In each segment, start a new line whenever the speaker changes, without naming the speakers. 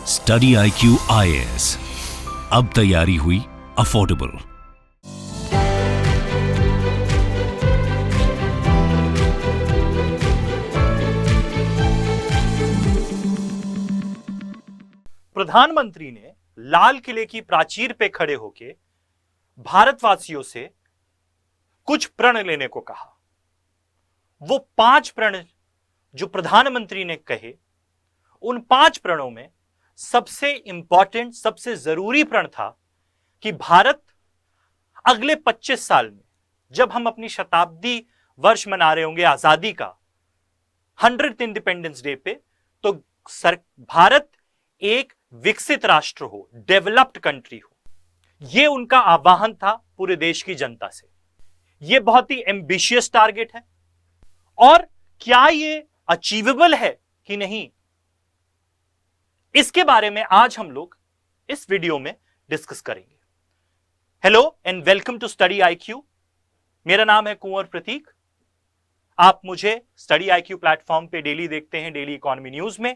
Study IQ IAS, अब तैयारी हुई अफोर्डेबल।
प्रधानमंत्री ने लाल किले की प्राचीर पे खड़े होकर भारतवासियों से कुछ प्रण लेने को कहा। वो 5 प्रण जो प्रधानमंत्री ने कहे, उन 5 प्रणों में सबसे इंपॉर्टेंट, सबसे जरूरी प्रण था कि भारत अगले 25 साल में, जब हम अपनी शताब्दी वर्ष मना रहे होंगे आजादी का, 100th इंडिपेंडेंस डे पे, तो भारत एक विकसित राष्ट्र हो, डेवलप्ड कंट्री हो। यह उनका आह्वान था पूरे देश की जनता से। यह बहुत ही एम्बिशियस टारगेट है, और क्या यह अचीवेबल है कि नहीं, इसके बारे में आज हम लोग इस वीडियो में डिस्कस करेंगे। Hello and welcome to study IQ। मेरा नाम है कुंवर प्रतीक। आप मुझे स्टडी IQ प्लेटफॉर्म पे डेली देखते हैं, डेली इकोनॉमी न्यूज में।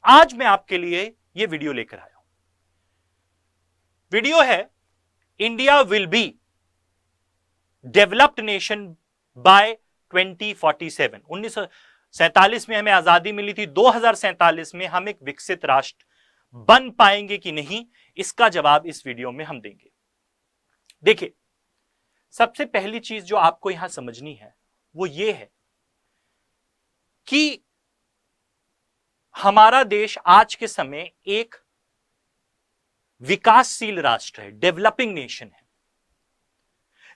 आज मैं आपके लिए यह वीडियो लेकर आया हूं। वीडियो है India will be developed nation by 2047। 1947 में हमें आजादी मिली थी, 2047 में हम एक विकसित राष्ट्र बन पाएंगे कि नहीं, इसका जवाब इस वीडियो में हम देंगे। देखिए, सबसे पहली चीज जो आपको यहां समझनी है वो ये है कि हमारा देश आज के समय एक विकासशील राष्ट्र है, डेवलपिंग नेशन है।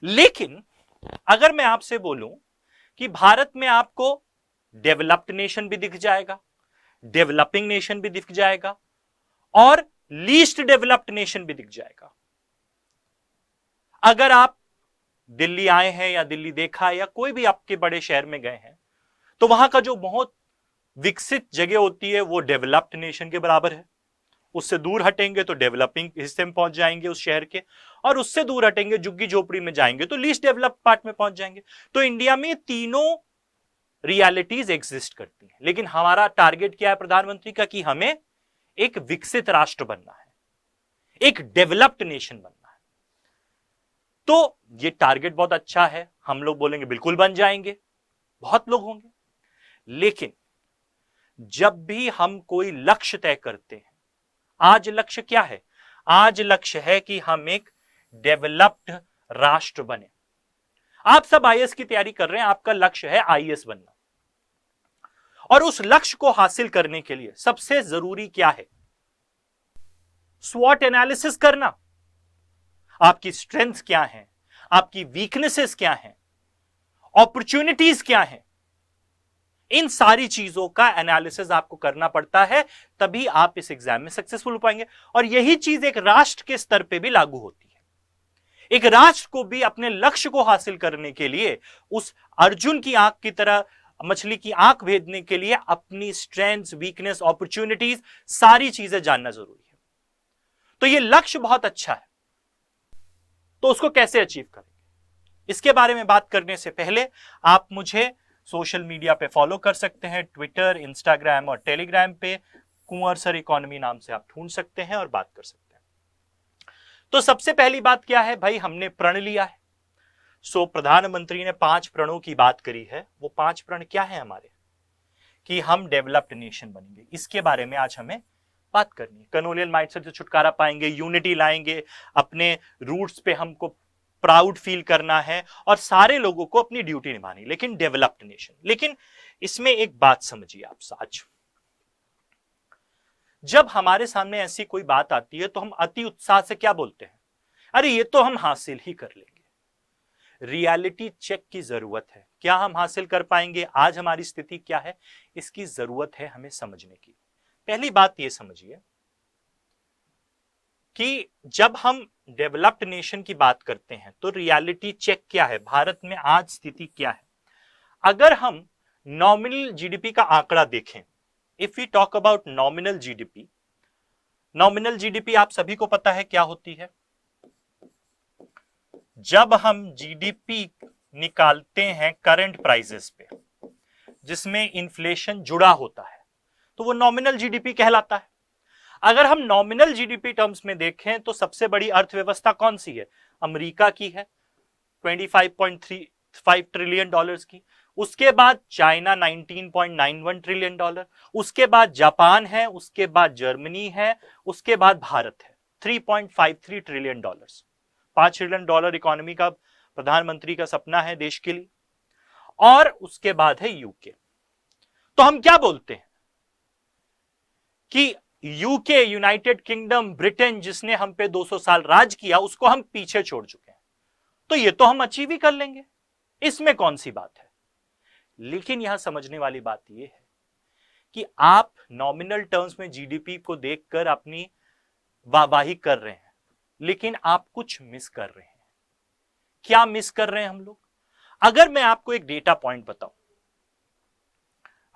लेकिन अगर मैं आपसे बोलूं कि भारत में आपको डेवलप्ड नेशन भी दिख जाएगा, डेवलपिंग नेशन भी दिख जाएगा, और लीस्ट डेवलप्ड नेशन भी दिख जाएगा। अगर आप दिल्ली आए हैं या दिल्ली देखा है या कोई भी आपके बड़े शहर में गए हैं, तो वहां का जो बहुत विकसित जगह होती है वो डेवलप्ड नेशन के बराबर है। उससे दूर हटेंगे तो डेवलपिंग हिस्से में पहुंच जाएंगे उस शहर के, और उससे दूर हटेंगे, झुग्गी झोपड़ी में जाएंगे तो लीस्ट डेवलप्ड पार्ट में पहुंच जाएंगे। तो इंडिया में तीनों रियलिटीज एग्जिस्ट करती हैं। लेकिन हमारा टारगेट क्या है प्रधानमंत्री का, कि हमें एक विकसित राष्ट्र बनना है, एक डेवलप्ड नेशन बनना है। तो ये टारगेट बहुत अच्छा है। हम लोग बोलेंगे बिल्कुल बन जाएंगे, बहुत लोग होंगे। लेकिन जब भी हम कोई लक्ष्य तय करते हैं, आज लक्ष्य क्या है? आज लक्ष्य है कि हम एक डेवलप्ड राष्ट्र बने। आप सब IAS की तैयारी कर रहे हैं, आपका लक्ष्य है IAS बनना, और उस लक्ष्य को हासिल करने के लिए सबसे जरूरी क्या है? स्वॉट एनालिसिस करना। आपकी स्ट्रेंथ क्या है, आपकी वीकनेसेस क्या है, अपॉर्चुनिटीज क्या है, इन सारी चीजों का एनालिसिस आपको करना पड़ता है, तभी आप इस एग्जाम में सक्सेसफुल हो पाएंगे। और यही चीज एक राष्ट्र के स्तर पे भी लागू होती है। एक राष्ट्र को भी अपने लक्ष्य को हासिल करने के लिए उस अर्जुन की आंख की तरह मछली की आंख भेदने के लिए अपनी स्ट्रेंथ्स, वीकनेस, अपॉर्चुनिटीज, सारी चीजें जानना जरूरी है। तो ये लक्ष्य बहुत अच्छा है, तो उसको कैसे अचीव करेंगे, इसके बारे में बात करने से पहले आप मुझे सोशल मीडिया पे फॉलो कर सकते हैं। ट्विटर, इंस्टाग्राम और टेलीग्राम पे कुंवर सर इकोनॉमी नाम से आप ढूंढ सकते हैं और बात कर सकते हैं। तो सबसे पहली बात क्या है भाई, हमने प्रण लिया है। प्रधानमंत्री ने 5 प्रणों की बात करी है। वो 5 प्रण क्या है हमारे, कि हम डेवलप्ड नेशन बनेंगे। इसके बारे में आज हमें बात करनी है। कॉलोनियल माइंडसेट से छुटकारा पाएंगे, यूनिटी लाएंगे, अपने रूट्स पे हमको प्राउड फील करना है, और सारे लोगों को अपनी ड्यूटी निभानी, लेकिन डेवलप्ड नेशन। लेकिन इसमें एक बात समझिए आप आज, जब हमारे सामने ऐसी कोई बात आती है तो हम अति उत्साह से क्या बोलते हैं, अरे ये तो हम हासिल ही कर लेंगे। रियलिटी चेक की जरूरत है। क्या हम हासिल कर पाएंगे? आज हमारी स्थिति क्या है, इसकी जरूरत है हमें समझने की। पहली बात ये समझिए कि जब हम डेवलप्ड नेशन की बात करते हैं तो रियलिटी चेक क्या है, भारत में आज स्थिति क्या है। अगर हम नॉमिनल जीडीपी का आंकड़ा देखें, if we talk about nominal GDP, nominal GDP आप सभी को पता है क्या होती है। जब हम जीडीपी निकालते हैं करंट प्राइसेस पे, जिसमें इन्फ्लेशन जुड़ा होता है, तो वो नॉमिनल जीडीपी कहलाता है। अगर हम नॉमिनल जीडीपी टर्म्स में देखें तो सबसे बड़ी अर्थव्यवस्था कौन सी है? अमेरिका की है 25.35 ट्रिलियन डॉलर्स की, उसके बाद चाइना 19.91 ट्रिलियन डॉलर, उसके बाद जापान है, उसके बाद जर्मनी है, उसके बाद भारत है 3.53 trillion dollars. 5 trillion dollar economy का प्रधानमंत्री का सपना है देश के लिए। और उसके बाद है यूके। तो हम क्या बोलते हैं कि यूके, यूनाइटेड किंगडम, ब्रिटेन, जिसने हम पे 200 साल राज किया, उसको हम पीछे छोड़ चुके हैं, तो ये तो हम अचीव ही कर लेंगे, इसमें कौन सी बात है। लेकिन यहां समझने वाली बात यह है कि आप नॉमिनल टर्म्स में जीडीपी को देखकर अपनी वाहवाही कर रहे हैं, लेकिन आप कुछ मिस कर रहे हैं। क्या मिस कर रहे हैं हम लोग? अगर मैं आपको एक डेटा पॉइंट बताऊं,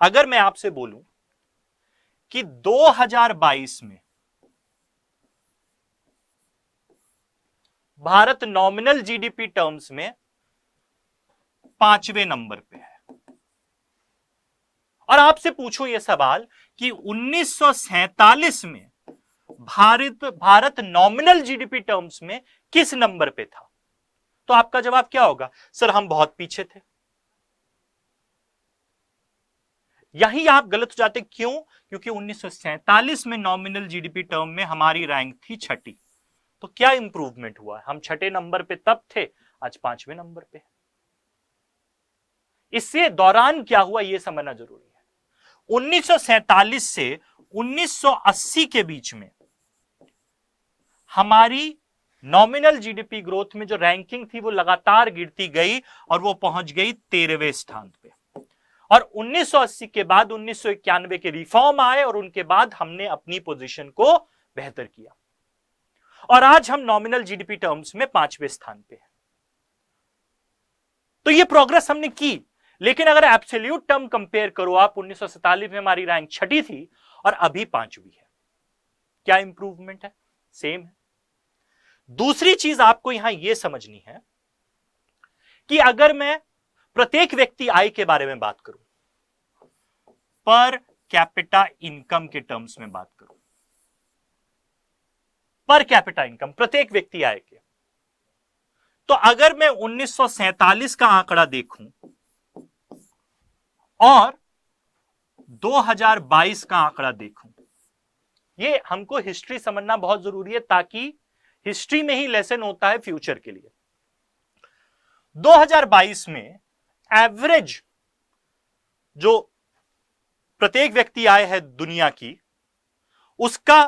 अगर मैं आपसे बोलूं कि 2022 में भारत नॉमिनल जीडीपी टर्म्स में 5वें नंबर पे है, और आपसे पूछूं यह सवाल कि 1947 में भारत नॉमिनल जीडीपी टर्म्स में किस नंबर पे था, तो आपका जवाब क्या होगा? सर हम बहुत पीछे थे। यही आप गलत हो जाते। क्यों? क्योंकि 1947 में नॉमिनल जीडीपी टर्म में हमारी रैंक थी 6ठी। तो क्या इंप्रूवमेंट हुआ? हम 6ठे नंबर पे तब थे, आज 5वें नंबर पे। इससे दौरान क्या हुआ यह समझना जरूरी है। 1947 से 1980 के बीच में हमारी नॉमिनल जीडीपी ग्रोथ में जो रैंकिंग थी वो लगातार गिरती गई और वो पहुंच गई 13वें स्थान पे। और 1980 के बाद 1991 के रिफॉर्म आए और उनके बाद हमने अपनी पोजीशन को बेहतर किया और आज हम नॉमिनल जीडीपी टर्म्स में 5वें स्थान पे हैं। तो ये प्रोग्रेस हमने की, लेकिन अगर एब्सोल्यूट टर्म कंपेयर करो आप, 1947 में हमारी रैंक 6ठी थी और अभी 5वीं है। क्या इंप्रूवमेंट है? सेम है। दूसरी चीज आपको यहां यह समझनी है कि अगर मैं प्रत्येक व्यक्ति आय के बारे में बात करूं, पर कैपिटा इनकम के टर्म्स में बात करूं, पर कैपिटा इनकम प्रत्येक व्यक्ति आय के, तो अगर मैं 1947 का आंकड़ा देखूं और 2022 का आंकड़ा देखूं, ये हमको हिस्ट्री समझना बहुत जरूरी है, ताकि हिस्ट्री में ही लेसन होता है फ्यूचर के लिए। 2022 में एवरेज जो प्रत्येक व्यक्ति आय है दुनिया की, उसका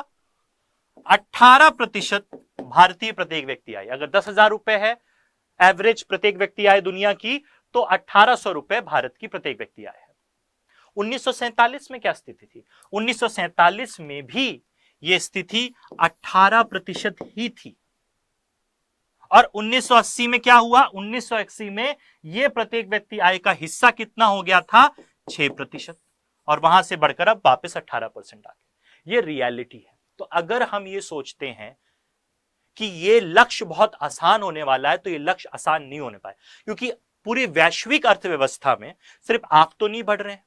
18% भारतीय प्रत्येक व्यक्ति आय। अगर 10,000 रुपए है एवरेज प्रत्येक व्यक्ति आय दुनिया की, तो 1800 रुपए भारत की प्रत्येक व्यक्ति आय है। 1947 में क्या स्थिति थी? 1947 में भी यह स्थिति 18% ही थी। और 1980 में क्या हुआ? 1980 में यह प्रत्येक व्यक्ति आय का हिस्सा कितना हो गया था? 6%, और वहां से बढ़कर अब वापस 18% आ गया। यह रियलिटी है। तो अगर हम ये सोचते हैं कि यह लक्ष्य बहुत आसान होने वाला है, तो यह लक्ष्य आसान नहीं होने पाए, क्योंकि पूरी वैश्विक अर्थव्यवस्था में सिर्फ आप तो नहीं बढ़ रहे हैं।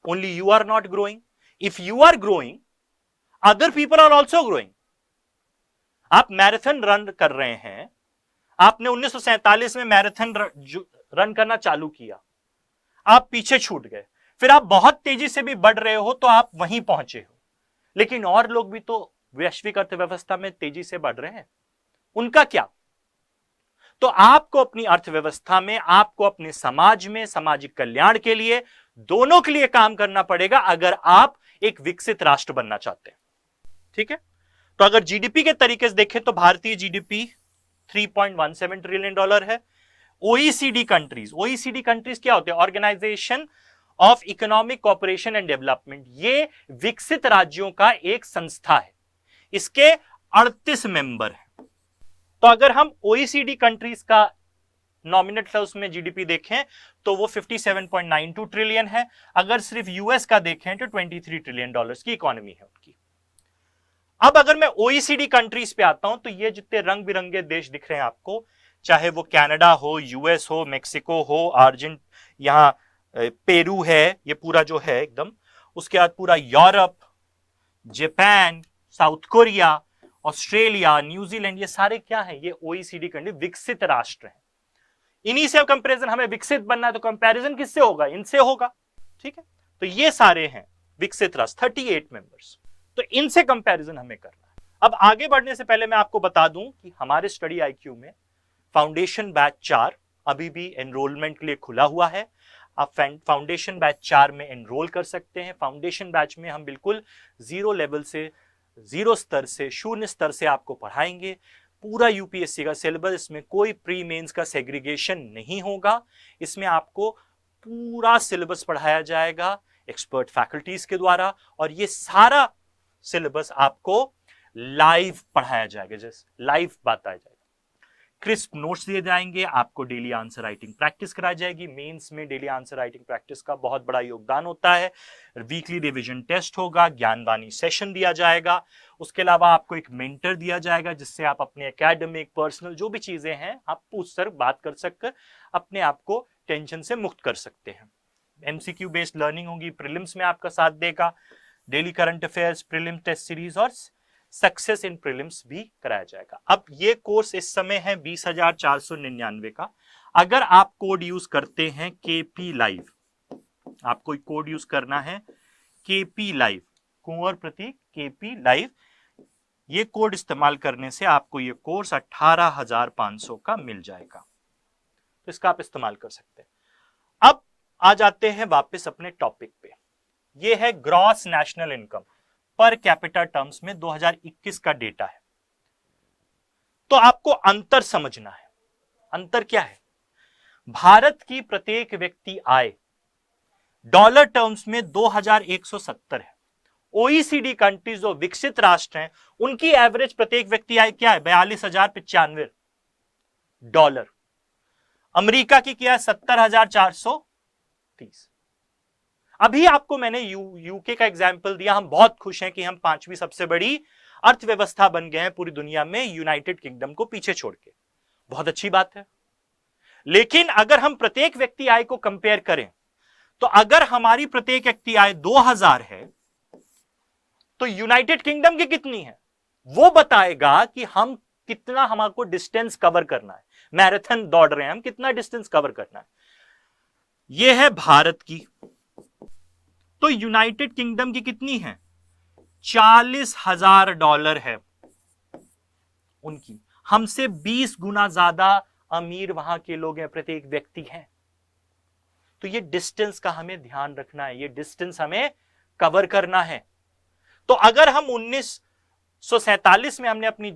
Only you are not growing. If you are growing, other people are also growing. आप मैराथन रन कर रहे हैं, आपने 1947 में मैराथन रन करना चालू किया, आप पीछे छूट गए, फिर आप बहुत तेजी से भी बढ़ रहे हो तो आप वहीं पहुंचे हो, लेकिन और लोग भी तो वैश्विक अर्थव्यवस्था में तेजी से बढ़ रहे हैं, उनका क्या? तो आपको अपनी अर्थव्यवस्था में, आपको अपने समाज में, सामाजिक कल्याण के लिए, दोनों के लिए काम करना पड़ेगा अगर आप एक विकसित राष्ट्र बनना चाहते हैं। ठीक है? तो अगर जीडीपी के तरीके से देखें तो भारतीय जीडीपी 3.17 ट्रिलियन डॉलर है। ओईसीडी कंट्रीज क्या होते हैं? Organisation of economic cooperation and development. ये विकसित राज्यों का एक संस्था है, इसके 38 मेंबर हैं। तो अगर हम ओईसीडी कंट्रीज का नॉमिनल टर्म्स में जीडीपी देखें तो वो 57.92 ट्रिलियन है। अगर सिर्फ यूएस का देखें तो 23 ट्रिलियन डॉलर्स की इकोनॉमी है उनकी। अब अगर मैं ओईसीडी कंट्रीज पे आता हूं तो ये जितने रंग बिरंगे देश दिख रहे हैं आपको, चाहे वो कनाडा हो, यूएस हो, मेक्सिको हो, यहां पेरू है, ये पूरा जो है एकदम, उसके बाद पूरा Europe, Japan, south Korea, Australia, New Zealand, ये सारे क्या है? ये ओईसीडी कंट्री, विकसित राष्ट्र हैं। इन्हीं से कंपैरिजन, हमें विकसित बनना है तो कंपैरिजन किससे होगा? इनसे होगा। ठीक है, तो ये सारे हैं विकसित राष्ट्र, 38 मेंबर्स, तो इनसे कंपैरिजन हमें करना है। अब आगे बढ़ने से पहले मैं आपको बता दूं कि हमारे स्टडी आईक्यू में फाउंडेशन बैच 4 अभी भी एनरोलमेंट के लिए खुला हुआ है। आप फाउंडेशन बैच 4 में एनरोल कर सकते हैं। फाउंडेशन बैच में हम बिल्कुल जीरो लेवल से, जीरो स्तर से, शून्य स्तर से आपको पढ़ाएंगे। पूरा यूपीएससी का सिलेबस, इसमें कोई प्री मेंस का सेग्रीगेशन नहीं होगा। इसमें आपको पूरा सिलेबस पढ़ाया जाएगा एक्सपर्ट फैकल्टीज के द्वारा, और ये सारा सिलेबस आपको लाइव पढ़ाया जाएगा, जैसे लाइव बताया जाएगा। क्रिस्प नोट्स दिए जाएंगे, आपको डेली आंसर राइटिंग प्रैक्टिस कराई जाएगी। मेंस में डेली आंसर राइटिंग प्रैक्टिस का बहुत बड़ा योगदान होता है। वीकली रिवीजन टेस्ट होगा, ज्ञानवाणी सेशन दिया जाएगा। उसके अलावा आपको एक मेंटर दिया जाएगा, जिससे आप अपने एकेडमिक, पर्सनल जो भी चीजें हैं आप पूछ कर, बात कर सककर अपने आप को टेंशन से मुक्त कर सकते हैं। एमसीक्यू बेस्ड लर्निंग होगी, प्रीलिम्स में आपका साथ देगा। Daily current affairs, prelim test series और सक्सेस इन प्रीलिम्स भी कराया जाएगा। अब ये कोर्स इस समय है 20,499 का। अगर आप कोड यूज करते हैं केपी लाइव, आपको कोड यूज करना है केपी लाइव, कुंवर प्रतीक केपी लाइव, ये कोड इस्तेमाल करने से आपको ये कोर्स 18,500 का मिल जाएगा। तो इसका आप इस्तेमाल कर सकते हैं। अब आ जाते हैं वापस अपने टॉपिक पे। ये है gross national income per capita terms में 2021 का डेटा है। तो आपको अंतर समझना है। अंतर क्या है? भारत की प्रत्येक व्यक्ति आय डॉलर टर्म्स में 2170 है। ओईसीडी कंट्रीज जो विकसित राष्ट्र हैं, उनकी एवरेज प्रत्येक व्यक्ति आय क्या है? 42,095 डॉलर। अमेरिका की क्या है? 70,430। अभी आपको मैंने यूके का एग्जाम्पल दिया। हम बहुत खुश हैं कि हम 5वीं सबसे बड़ी अर्थव्यवस्था बन गए हैं पूरी दुनिया में, यूनाइटेड किंगडम को पीछे छोड़ के। बहुत अच्छी बात है। लेकिन अगर हम प्रत्येक व्यक्ति आय को कंपेयर करें, तो अगर हमारी प्रत्येक व्यक्ति आय 2000 है, तो यूनाइटेड किंगडम की कितनी है वो बताएगा कि हम कितना, हमको डिस्टेंस कवर करना है। मैराथन दौड़ रहे हैं हम, कितना डिस्टेंस कवर करना है। यह है भारत की। तो यूनाइटेड किंगडम की कितनी है? 40,000 डॉलर है उनकी। हमसे 20 गुना ज्यादा अमीर वहां के लोग हैं, प्रत्येक व्यक्ति हैं। तो ये डिस्टेंस का हमें ध्यान रखना है, ये डिस्टेंस हमें कवर करना है। तो अगर हम 1947 में हमने अपनी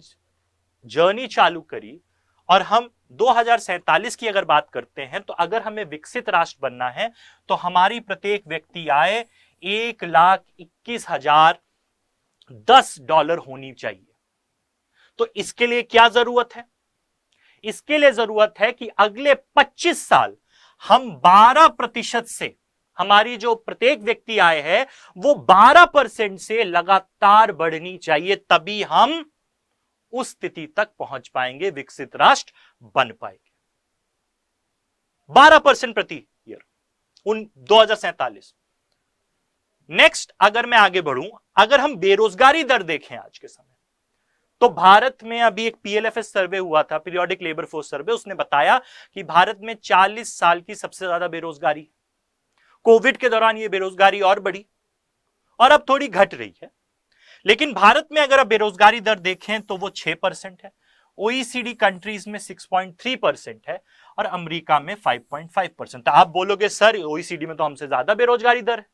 जर्नी चालू करी और हम 2047 की अगर बात करते हैं, तो अगर हमें विकसित राष्ट्र बनना है तो हमारी प्रत्येक व्यक्ति आय 1,21,010 डॉलर होनी चाहिए। तो इसके लिए क्या जरूरत है? इसके लिए जरूरत है कि अगले 25 साल हम 12% से, हमारी जो प्रत्येक व्यक्ति आय है वो 12% से लगातार बढ़नी चाहिए, तभी हम उस स्थिति तक पहुंच पाएंगे, विकसित राष्ट्र बन पाएंगे। 12% प्रति ईयर, 2047। नेक्स्ट, अगर मैं आगे बढ़ूं, अगर हम बेरोजगारी दर देखें आज के समय, तो भारत में अभी एक पीएलएफएस सर्वे हुआ था, पीरियोडिक लेबर फोर्स सर्वे, उसने बताया कि भारत में 40 साल की सबसे ज्यादा बेरोजगारी। कोविड के दौरान ये बेरोजगारी और बढ़ी और अब थोड़ी घट रही है। लेकिन भारत में अगर आप बेरोजगारी दर देखें तो वो 6% है, ओईसीडी कंट्रीज में 6.3% है और अमेरिका में 5.5%। आप बोलोगे सर ओईसीडी में तो हमसे ज्यादा बेरोजगारी दर है,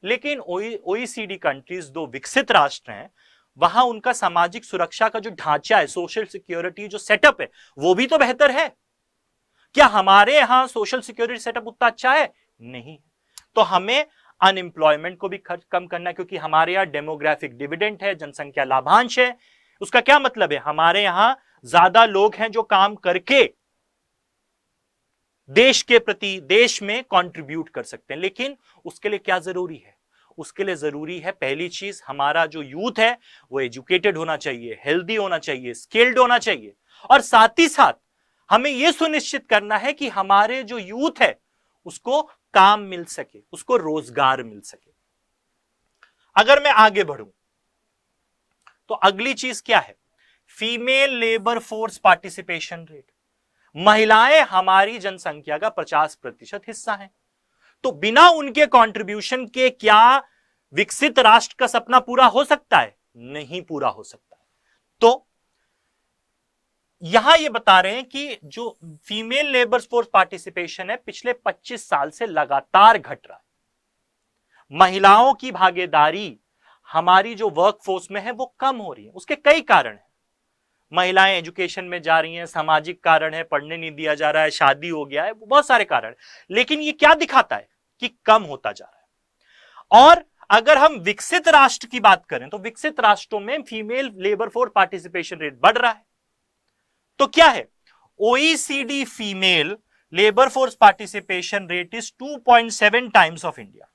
लेकिन ओईसीडी कंट्रीज दो विकसित राष्ट्र हैं, वहां उनका सामाजिक सुरक्षा का जो ढांचा है, सोशल सिक्योरिटी जो सेटअप है, वो भी तो बेहतर है। क्या हमारे यहां सोशल सिक्योरिटी सेटअप उतना अच्छा है? नहीं। तो हमें अनएम्प्लॉयमेंट को भी कम करना है, क्योंकि हमारे यहाँ डेमोग्राफिक डिविडेंड है, जनसंख्या लाभांश है। उसका क्या मतलब है? हमारे यहां ज्यादा लोग हैं जो काम करके देश के प्रति, देश में कंट्रीब्यूट कर सकते हैं। लेकिन उसके लिए क्या जरूरी है? उसके लिए जरूरी है, पहली चीज, हमारा जो यूथ है वो एजुकेटेड होना चाहिए, हेल्दी होना चाहिए, स्किल्ड होना चाहिए, और साथ ही साथ हमें यह सुनिश्चित करना है कि हमारे जो यूथ है उसको काम मिल सके, उसको रोजगार मिल सके। अगर मैं आगे बढ़ूं, तो अगली चीज क्या है? Female labour force participation rate. महिलाएं हमारी जनसंख्या का 50% हिस्सा हैं, तो बिना उनके कंट्रीब्यूशन के क्या विकसित राष्ट्र का सपना पूरा हो सकता है? नहीं पूरा हो सकता है। तो यहां ये बता रहे हैं कि जो फीमेल लेबर फोर्स पार्टिसिपेशन है पिछले 25 साल से लगातार घट रहा है। महिलाओं की भागीदारी हमारी जो वर्क फोर्स में है वो कम हो रही है। उसके कई कारण हैं। महिलाएं एजुकेशन में जा रही हैं, सामाजिक कारण है, पढ़ने नहीं दिया जा रहा है, शादी हो गया है, बहुत सारे कारण। लेकिन ये क्या दिखाता है कि कम होता जा रहा है। और अगर हम विकसित राष्ट्र की बात करें तो विकसित राष्ट्रों में female labour force participation rate बढ़ रहा है। तो क्या है? OECD female labour force participation rate is 2.7 times of India.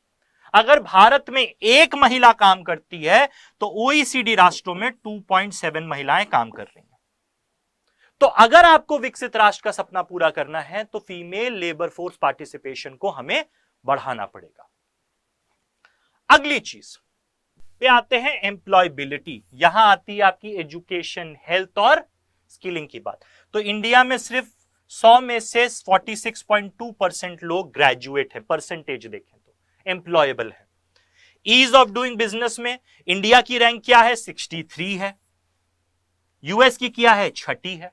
अगर भारत में एक महिला काम करती है तो ओईसीडी राष्ट्रों में 2.7 महिलाएं काम कर रही हैं। तो अगर आपको विकसित राष्ट्र का सपना पूरा करना है तो फीमेल लेबर फोर्स पार्टिसिपेशन को हमें बढ़ाना पड़ेगा। अगली चीज पे आते हैं एम्प्लॉयबिलिटी। यहां आती है आपकी एजुकेशन, हेल्थ और स्किलिंग की बात। तो इंडिया में सिर्फ 100 में से 46.2% लोग ग्रेजुएट है, परसेंटेज देखें तो एम्प्लॉयबल है। ईज ऑफ डूइंग बिजनेस में इंडिया की रैंक क्या है? 63 है। यूएस की क्या है? 6ठी है।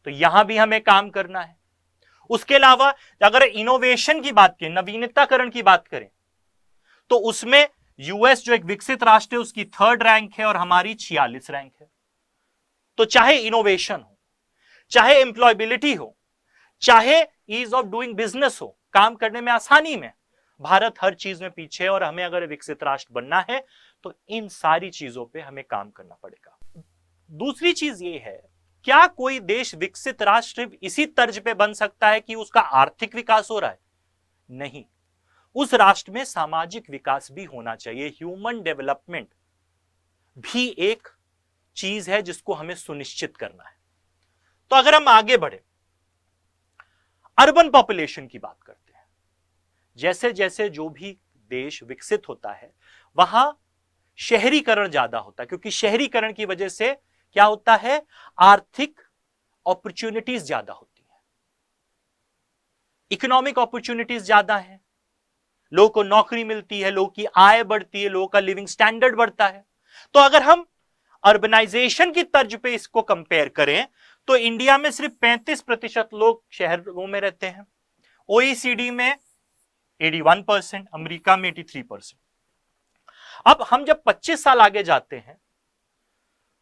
तो यहां भी हमें काम करना है। उसके अलावा अगर इनोवेशन की बात करें, नवीनताकरण की बात करें, तो उसमें यूएस जो एक विकसित राष्ट्र है उसकी 3rd रैंक है और हमारी 46 रैंक है। तो चाहे इनोवेशन हो, चाहे एम्प्लॉयबिलिटी हो, चाहे ईज ऑफ डूइंग बिजनेस हो, काम करने में आसानी में, भारत हर चीज में पीछे है। और हमें अगर विकसित राष्ट्र बनना है तो इन सारी चीजों पे हमें काम करना पड़ेगा। दूसरी चीज ये है, क्या कोई देश विकसित राष्ट्र इसी तर्ज पे बन सकता है कि उसका आर्थिक विकास हो रहा है? नहीं, उस राष्ट्र में सामाजिक विकास भी होना चाहिए। ह्यूमन डेवलपमेंट भी एक चीज है जिसको हमें सुनिश्चित करना है। तो अगर हम आगे बढ़े, अर्बन पॉपुलेशन की बात करते हैं। जैसे जैसे जो भी देश विकसित होता है वहां शहरीकरण ज्यादा होता है, क्योंकि शहरीकरण की वजह से क्या होता है? आर्थिक अपॉर्चुनिटीज ज्यादा होती है, इकोनॉमिक अपॉर्चुनिटीज ज्यादा है, लोगों को नौकरी मिलती है, लोगों की आय बढ़ती है, लोगों का लिविंग स्टैंडर्ड बढ़ता है। तो अगर हम अर्बनाइजेशन की तर्ज पे इसको कंपेयर करें तो इंडिया में सिर्फ 35% लोग शहरों में रहते हैं, ओईसीडी में 81%, अमेरिका में 83%। अब हम जब 25 साल आगे जाते हैं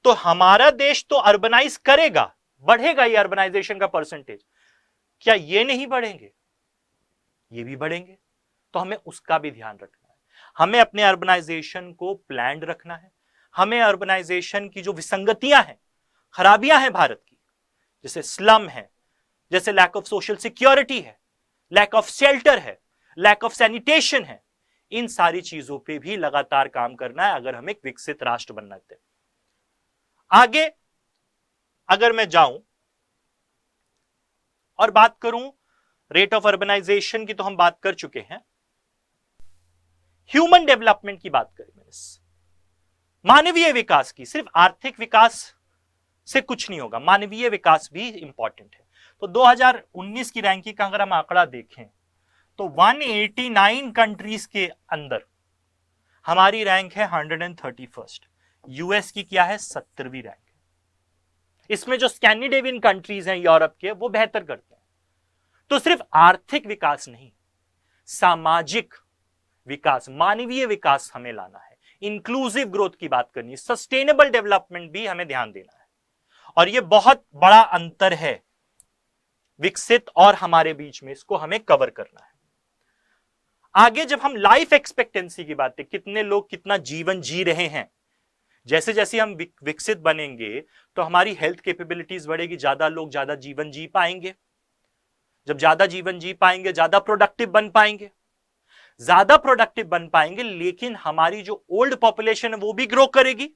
तो हमारा देश तो अर्बनाइज करेगा, बढ़ेगा ये अर्बनाइजेशन का परसेंटेज। क्या ये नहीं बढ़ेंगे? ये भी बढ़ेंगे। तो हमें उसका भी ध्यान रखना है। हमें अपने अर्बनाइजेशन को प्लान्ड रखना है। हमें अर्बनाइजेशन की जो विसंगतियां हैं, खराबियां हैं भारत की, जैसे स्लम है, जैसे लैक ऑफ सोशल सिक्योरिटी है, लैक ऑफ शेल्टर है, लैक ऑफ सैनिटेशन है, इन सारी चीजों पे भी लगातार काम करना है अगर हमें एक विकसित राष्ट्र बनना है। आगे अगर मैं जाऊं और बात करूं रेट ऑफ अर्बनाइजेशन की, तो हम बात कर चुके हैं। ह्यूमन डेवलपमेंट की बात करें, मैंने मानवीय विकास की, सिर्फ आर्थिक विकास से कुछ नहीं होगा, मानवीय विकास भी इंपॉर्टेंट है। तो 2019 की रैंकिंग का अगर हम आंकड़ा देखें तो 189 कंट्रीज के अंदर हमारी रैंक है 131st। यूएस की क्या है? 70वीं रैंक है। इसमें जो स्कैंडिनेवियन कंट्रीज हैं यूरोप के, वो बेहतर करते हैं। तो सिर्फ आर्थिक विकास नहीं, सामाजिक विकास, मानवीय विकास हमें लाना है, इंक्लूसिव ग्रोथ की बात करनी है, सस्टेनेबल डेवलपमेंट भी हमें ध्यान देना है। और यह बहुत बड़ा अंतर है विकसित और हमारे बीच में, इसको हमें कवर करना है। आगे जब हम लाइफ एक्सपेक्टेंसी की बात है, कितने लोग कितना जीवन जी रहे हैं, जैसे जैसे हम विकसित बनेंगे तो हमारी हेल्थ कैपेबिलिटीज बढ़ेगी, ज्यादा लोग ज्यादा जीवन जी पाएंगे। जब ज्यादा जीवन जी पाएंगे ज्यादा प्रोडक्टिव बन पाएंगे, ज्यादा प्रोडक्टिव बन पाएंगे, लेकिन हमारी जो ओल्ड पॉपुलेशन है वो भी ग्रो करेगी।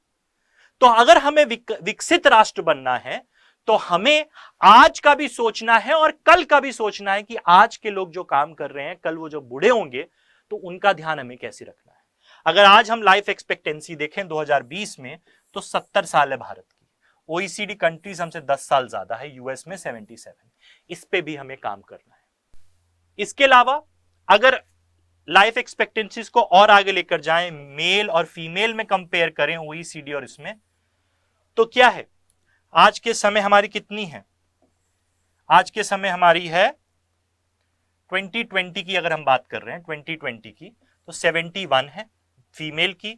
तो अगर हमें विकसित राष्ट्र बनना है तो हमें आज का भी सोचना है और कल का भी सोचना है कि आज के लोग जो काम कर रहे हैं, कल वो जो बूढ़े होंगे तो उनका ध्यान हमें कैसे रखना है। अगर आज हम लाइफ एक्सपेक्टेंसी देखें 2020 में तो 70 साल है भारत की। ओईसीडी कंट्रीज हमसे 10 साल ज्यादा है, यूएस में 77। इस पे भी हमें काम करना है। इसके अलावा अगर लाइफ एक्सपेक्टेंसीज को और आगे लेकर जाएं, मेल और फीमेल में कंपेयर करें ओईसीडी और इसमें, तो क्या है आज के समय हमारी कितनी है? आज के समय हमारी है 2020 की, अगर हम बात कर रहे हैं 2020 की, तो 71 है फीमेल की,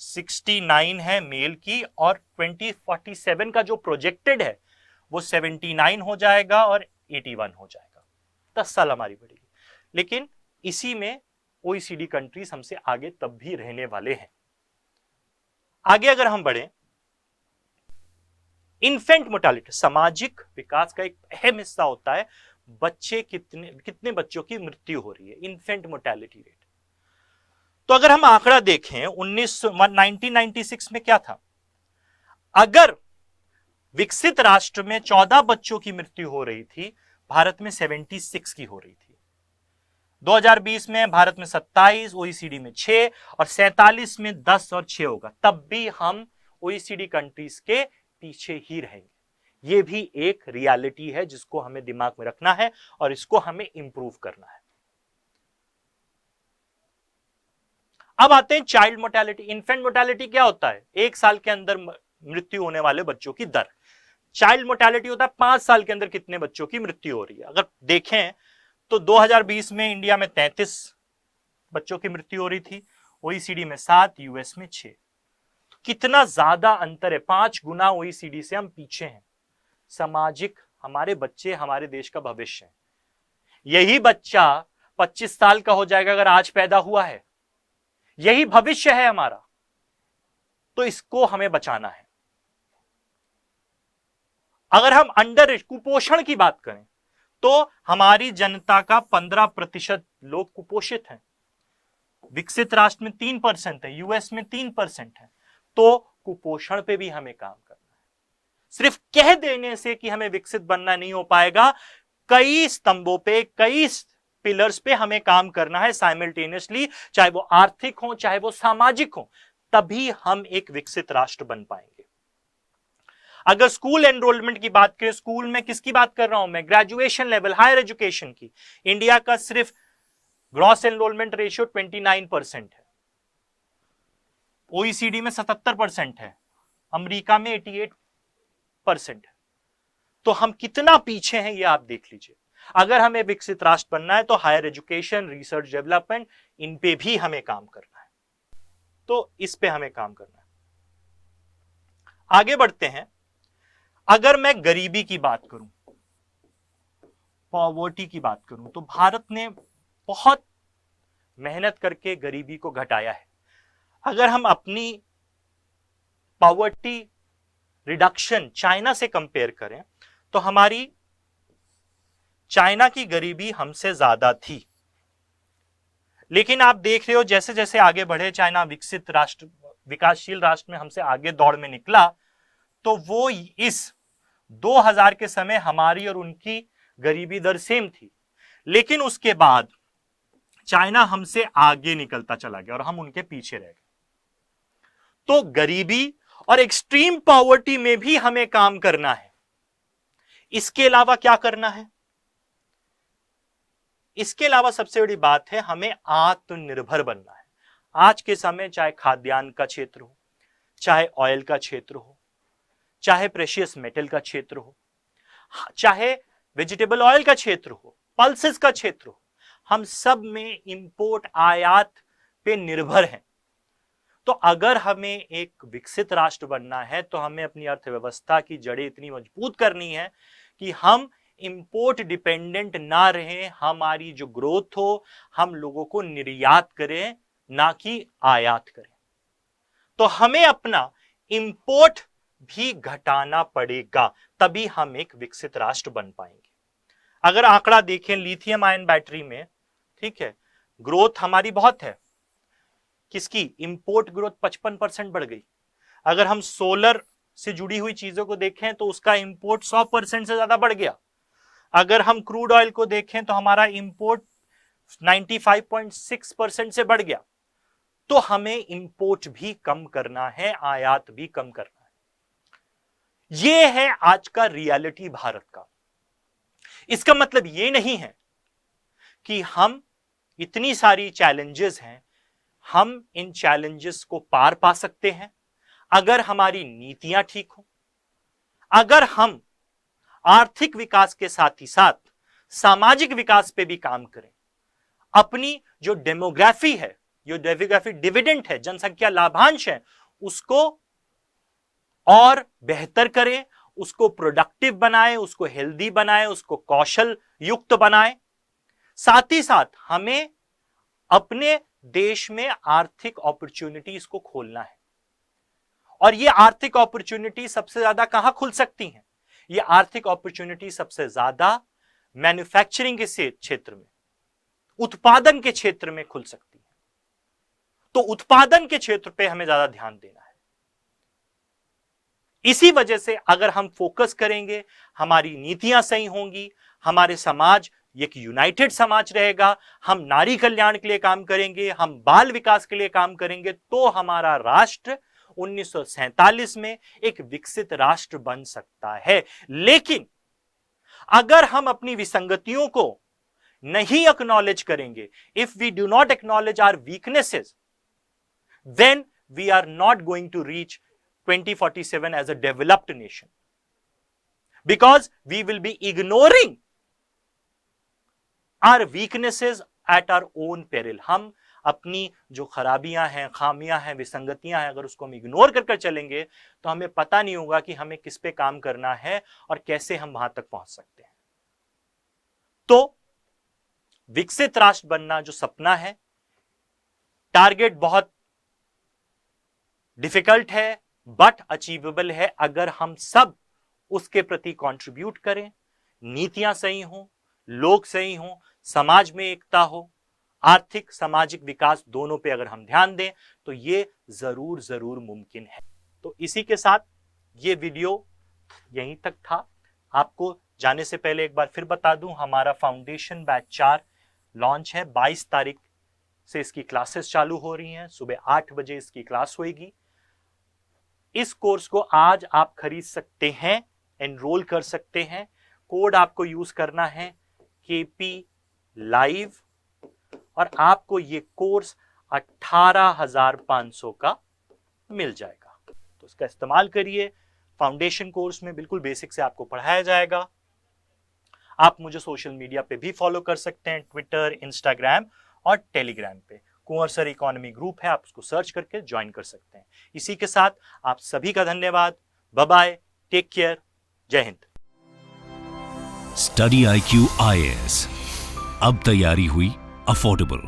69 है मेल की, और 2047 का जो प्रोजेक्टेड है वो 79 हो जाएगा और 81 हो जाएगा। 10 साल हमारी बढ़ेगी। लेकिन इसी में ओईसीडी कंट्रीज हमसे आगे तब भी रहने वाले हैं। आगे अगर हम बढ़े, इन्फेंट मोर्टेलिटी सामाजिक विकास का एक अहम हिस्सा होता है। बच्चे कितने बच्चों की मृत्यु हो रही है, इन्फेंट मोर्टेलिटी रेट। तो अगर हम आंकड़ा देखें 1996 में क्या था, अगर विकसित राष्ट्र में 14 बच्चों की मृत्यु हो रही थी, भारत में 76 की हो रही थी। 2020 में भारत में 27, ओईसीडी में 6 और 47 में 10 और 6 होगा। तब भी हम ओईसीडी कंट्रीज के पीछे ही रहेंगे। यह भी एक रियलिटी है जिसको हमें दिमाग में रखना है और इसको हमें इंप्रूव करना है। अब आते हैं चाइल्ड मोर्टेलिटी। इन्फेंट मोर्टेलिटी क्या होता है? 1 साल के अंदर मृत्यु होने वाले बच्चों की दर। चाइल्ड मोर्टेलिटी होता है 5 साल के अंदर कितने बच्चों की मृत्यु हो रही है। अगर देखें तो 2020 में इंडिया में 33 बच्चों की मृत्यु हो रही थी, ओईसीडी में 7, यूएस में 6। तो कितना ज्यादा अंतर है, 5 गुना ओईसीडी से हम पीछे हैं। सामाजिक, हमारे बच्चे हमारे देश का भविष्य है। यही बच्चा 25 साल का हो जाएगा अगर आज पैदा हुआ है। यही भविष्य है हमारा, तो इसको हमें बचाना है। अगर हम अंडर कुपोषण की बात करें तो हमारी जनता का 15% लोग कुपोषित हैं। विकसित राष्ट्र में 3% है, यूएस में 3% है। तो कुपोषण पे भी हमें काम करना है। सिर्फ कह देने से कि हमें विकसित बनना नहीं हो पाएगा। कई स्तंभों पे, कई पिलर्स पे हमें काम करना है साइमल्टेनियसली, चाहे वो आर्थिक हो चाहे वो सामाजिक हो, तभी हम एक विकसित राष्ट्र बन पाएंगे। अगर स्कूल एनरोलमेंट की बात करें, स्कूल में किसकी बात कर रहा हूं मैं? ग्रेजुएशन लेवल, हायर एजुकेशन की। इंडिया का सिर्फ ग्रॉस एनरोलमेंट रेशियो 29% है, ओईसीडी में 77% है, अमेरिका में 88% है। तो हम कितना पीछे हैं ये आप देख लीजिए। अगर हमें विकसित राष्ट्र बनना है तो हायर एजुकेशन, रिसर्च डेवलपमेंट, इन पे भी हमें काम करना है। तो इस पे हमें काम करना है। आगे बढ़ते हैं। अगर मैं गरीबी की बात करूं, पॉवर्टी की बात करूं, तो भारत ने बहुत मेहनत करके गरीबी को घटाया है। अगर हम अपनी पॉवर्टी रिडक्शन चाइना से कंपेयर करें तो हमारी चाइना की गरीबी हमसे ज्यादा थी। लेकिन आप देख रहे हो जैसे जैसे आगे बढ़े चाइना, विकसित राष्ट्र, विकासशील राष्ट्र में हमसे आगे दौड़ में निकला, तो वो इस 2000 के समय हमारी और उनकी गरीबी दर सेम थी। लेकिन उसके बाद चाइना हमसे आगे निकलता चला गया और हम उनके पीछे रह गए। तो गरीबी और एक्सट्रीम पॉवर्टी में भी हमें काम करना है। इसके अलावा क्या करना है? इसके अलावा सबसे बड़ी बात है, हमें आत्मनिर्भर बनना है। आज के समय चाहे खाद्यान्न का क्षेत्र हो, चाहे ऑयल का क्षेत्र हो, चाहे प्रेशियस मेटल का क्षेत्र हो, चाहे वेजिटेबल ऑयल का क्षेत्र हो, पल्सेस का क्षेत्र हो, हम सब में इंपोर्ट, आयात पे निर्भर हैं। तो अगर हमें एक विकसित राष्ट्र बनना है तो हमें अपनी अर्थव्यवस्था की जड़ें इतनी मजबूत करनी है कि हम इंपोर्ट डिपेंडेंट ना रहें। हमारी जो ग्रोथ हो, हम लोगों को निर्यात करें, ना कि आयात करें। तो हमें अपना इंपोर्ट भी घटाना पड़ेगा, तभी हम एक विकसित राष्ट्र बन पाएंगे। अगर आंकड़ा देखें लिथियम आयन बैटरी में, ठीक है, ग्रोथ हमारी बहुत है। किसकी? इंपोर्ट ग्रोथ 55% बढ़ गई। अगर हम सोलर से जुड़ी हुई चीजों को देखें तो उसका इंपोर्ट 100% से ज्यादा बढ़ गया। अगर हम क्रूड ऑयल को देखें तो हमारा इंपोर्ट 95.6% से बढ़ गया। तो हमें इंपोर्ट भी कम करना है, आयात भी कम करना है। यह है आज का रियलिटी भारत का। इसका मतलब यह नहीं है कि हम इतनी सारी चैलेंजेस हैं, हम इन चैलेंजेस को पार पा सकते हैं अगर हमारी नीतियां ठीक हो, अगर हम आर्थिक विकास के साथ ही साथ सामाजिक विकास पे भी काम करें, अपनी जो डेमोग्राफी है, जो डेमोग्राफी डिविडेंड है, जनसंख्या लाभांश है, उसको और बेहतर करें, उसको प्रोडक्टिव बनाए, उसको हेल्दी बनाए, उसको कौशल युक्त बनाए। साथ ही साथ हमें अपने देश में आर्थिक अपॉर्चुनिटीज को खोलना है। और ये आर्थिक अपॉर्चुनिटी सबसे ज्यादा कहां खुल सकती हैं? ये आर्थिक अपॉर्चुनिटी सबसे ज्यादा मैन्युफैक्चरिंग के क्षेत्र में, उत्पादन के क्षेत्र में खुल सकती है। तो उत्पादन के क्षेत्र पे हमें ज्यादा ध्यान देना है। इसी वजह से अगर हम फोकस करेंगे, हमारी नीतियां सही होंगी, हमारे समाज एक यूनाइटेड समाज रहेगा, हम नारी कल्याण के लिए काम करेंगे, हम बाल विकास के लिए काम करेंगे, तो हमारा राष्ट्र 1947 में एक विकसित राष्ट्र बन सकता है। लेकिन अगर हम अपनी विसंगतियों को नहीं एक्नॉलेज करेंगे, if we do not acknowledge our weaknesses, then we are not going to reach 2047 as a developed nation, because we will be ignoring our weaknesses at our own peril. हम अपनी जो खराबियां हैं, खामियां हैं, विसंगतियां हैं, अगर उसको हम इग्नोर कर चलेंगे तो हमें पता नहीं होगा कि हमें किस पे काम करना है और कैसे हम वहां तक पहुंच सकते हैं। तो विकसित राष्ट्र बनना जो सपना है, टारगेट बहुत डिफिकल्ट है बट अचीवेबल है अगर हम सब उसके प्रति कंट्रीब्यूट करें, नीतियां सही हों, लोग सही हों, समाज में एकता हो, आर्थिक सामाजिक विकास दोनों पे अगर हम ध्यान दें तो ये जरूर मुमकिन है। तो इसी के साथ ये वीडियो यहीं तक था। आपको जाने से पहले एक बार फिर बता दूं, हमारा फाउंडेशन बैच 4 लॉन्च है। 22 तारीख से इसकी क्लासेस चालू हो रही हैं, सुबह 8 बजे इसकी क्लास होगी। इस कोर्स को आज आप खरीद सकते हैं, एनरोल कर सकते हैं। कोड आपको यूज करना है KP लाइव और आपको ये कोर्स 18,500 का मिल जाएगा। तो इसका इस्तेमाल करिए। फाउंडेशन कोर्स में बिल्कुल बेसिक से आपको पढ़ाया जाएगा। आप मुझे सोशल मीडिया पे भी फॉलो कर सकते हैं, ट्विटर, इंस्टाग्राम और टेलीग्राम पे। कुंवर सर इकोनॉमी ग्रुप है, आप उसको सर्च करके ज्वाइन कर सकते हैं। इसी के साथ आप सभी का धन्यवाद। बाय बाय, टेक केयर, जय हिंद।
स्टडी IQ IAS, अब तैयारी हुई अफोर्डेबल।